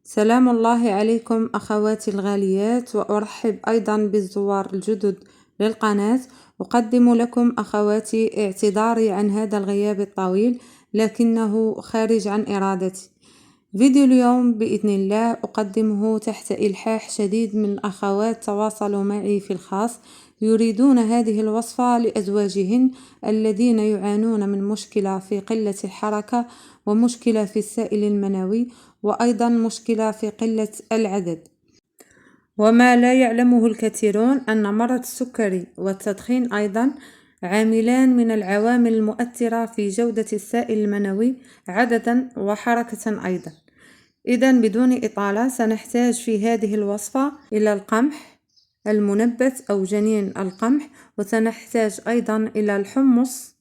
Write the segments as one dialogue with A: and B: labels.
A: سلام الله عليكم أخواتي الغاليات، وأرحب أيضا بالزوار الجدد للقناة. أقدم لكم أخواتي اعتذاري عن هذا الغياب الطويل، لكنه خارج عن إرادتي. فيديو اليوم بإذن الله أقدمه تحت إلحاح شديد من الأخوات تواصلوا معي في الخاص، يريدون هذه الوصفة لأزواجهن الذين يعانون من مشكلة في قلة الحركة، ومشكلة في السائل المنوي، وأيضا مشكلة في قلة العدد. وما لا يعلمه الكثيرون أن مرض السكري والتدخين أيضا عاملان من العوامل المؤثرة في جودة السائل المنوي عددا وحركة أيضا. إذن بدون إطالة سنحتاج في هذه الوصفة إلى القمح المنبت أو جنين القمح، وسنحتاج أيضا إلى الحمص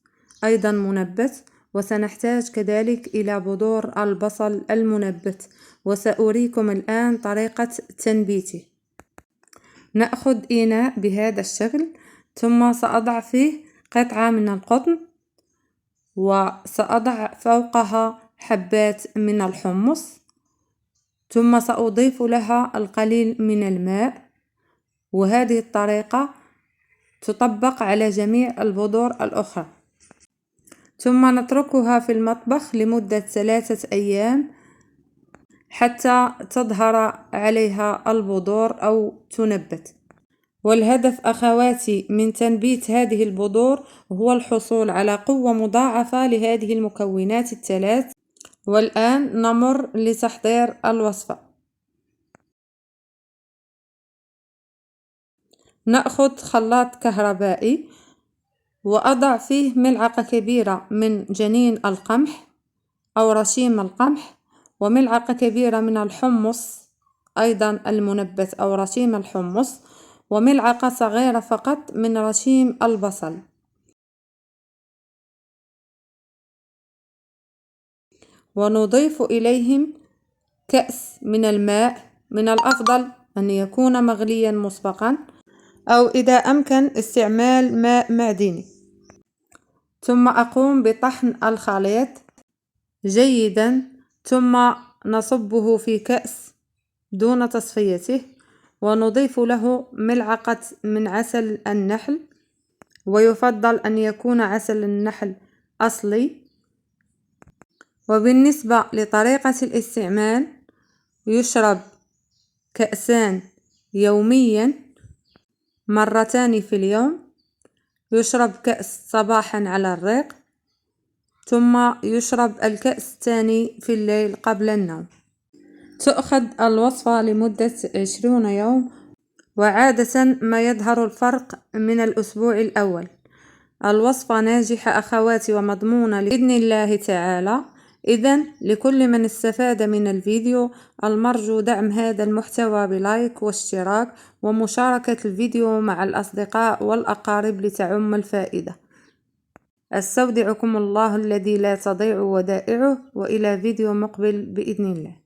A: أيضا منبت، وسنحتاج كذلك إلى بذور البصل المنبت، وسأريكم الآن طريقة تنبيته. نأخذ إناء بهذا الشكل، ثم سأضع فيه قطعة من القطن، وسأضع فوقها حبات من الحمص، ثم سأضيف لها القليل من الماء، وهذه الطريقة تطبق على جميع البذور الأخرى. ثم نتركها في المطبخ لمدة 3 أيام حتى تظهر عليها البذور أو تنبت. والهدف أخواتي من تنبيت هذه البذور هو الحصول على قوة مضاعفة لهذه المكونات الثلاث. والآن نمر لتحضير الوصفة. نأخذ خلاط كهربائي، وأضع فيه ملعقة كبيرة من جنين القمح أو رشيم القمح، وملعقة كبيرة من الحمص أيضا المنبت أو رشيم الحمص، وملعقة صغيرة فقط من رشيم البصل. ونضيف إليهم كأس من الماء، من الأفضل أن يكون مغليا مسبقا، أو إذا أمكن استعمال ماء معدني. ثم أقوم بطحن الخليط جيدا، ثم نصبه في كأس دون تصفيته، ونضيف له ملعقة من عسل النحل، ويفضل أن يكون عسل النحل أصلي. وبالنسبة لطريقة الاستعمال، يشرب كأسان يوميا 2 في اليوم، يشرب كأس صباحا على الريق، ثم يشرب الكأس الثاني في الليل قبل النوم. تؤخذ الوصفة لمدة 20 يوم، وعادة ما يظهر الفرق من الأسبوع الأول. الوصفة ناجحة أخواتي ومضمونة بإذن الله تعالى. إذن لكل من استفاد من الفيديو المرجو دعم هذا المحتوى بلايك واشتراك ومشاركة الفيديو مع الأصدقاء والأقارب لتعم الفائدة. استودعكم الله الذي لا تضيع ودائعه، وإلى فيديو مقبل بإذن الله.